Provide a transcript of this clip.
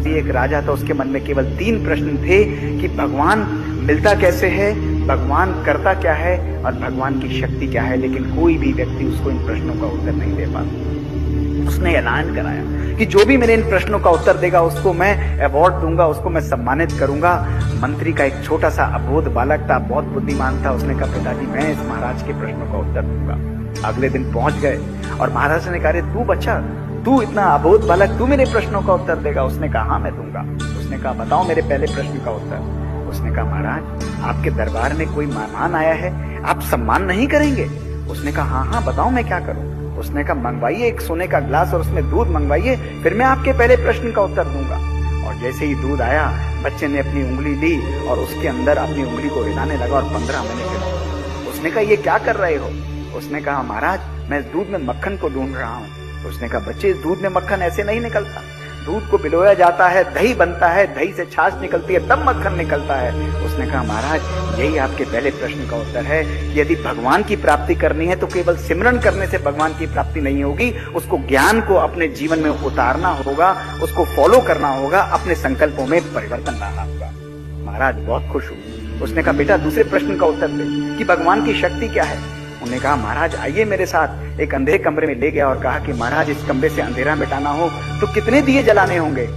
एक राजा था, उसके मन में केवल 3 प्रश्न थे कि भगवान मिलता कैसे है, भगवान करता क्या है और भगवान की शक्ति क्या है। लेकिन कोई भी व्यक्ति उसको इन प्रश्नों का उत्तर नहीं दे पाता। उसने ऐलान कराया कि जो भी मेरे इन प्रश्नों का उत्तर देगा उसको मैं अवार्ड दूंगा, उसको मैं सम्मानित करूंगा। मंत्री का एक छोटा सा अबोध बालक था, बहुत बुद्धिमान था। उसने कहा पिताजी मैं इस महाराज के प्रश्नों का उत्तर दूंगा। अगले दिन पहुंच गए और महाराज ने कहा तू बच्चा, तू इतना अबोध बालक, तू मेरे प्रश्नों का उत्तर देगा? उसने कहा हाँ मैं दूंगा। उसने कहा बताओ मेरे पहले प्रश्न का उत्तर। उसने कहा महाराज आपके दरबार में कोई मेहमान आया है, आप सम्मान नहीं करेंगे? उसने कहा हाँ हाँ बताओ मैं क्या करूं। उसने कहा मंगवाइए एक सोने का गिलास और उसमें दूध मंगवाइए, फिर मैं आपके पहले प्रश्न का उत्तर दूंगा। और जैसे ही दूध आया, बच्चे ने अपनी उंगली ली और उसके अंदर अपनी उंगली को हिलाने लगा और 15 मिनट। उसने कहा ये क्या कर रहे हो? उसने कहा महाराज मैं इस दूध में मक्खन को ढूंढ रहा हूँ। उसने कहा बच्चे इस दूध में मक्खन ऐसे नहीं निकलता, दूध को भिगोया जाता है, दही बनता है, दही से छाछ निकलती है, तब मक्खन निकलता है। उसने कहा महाराज यही आपके पहले प्रश्न का उत्तर है कि यदि भगवान की प्राप्ति करनी है तो केवल सिमरन करने से भगवान की प्राप्ति नहीं होगी, उसको ज्ञान को अपने जीवन में उतारना होगा, उसको फॉलो करना होगा, अपने संकल्पों में परिवर्तन लाना होगा। महाराज बहुत खुश हुए। उसने कहा बेटा दूसरे प्रश्न का उत्तर दे कि भगवान की शक्ति क्या है। उन्होंने कहा महाराज आइए मेरे साथ। एक अंधेरे कमरे में ले गया और कहा कि महाराज इस कमरे से अंधेरा मिटाना हो तो कितने दिए जलाने होंगे?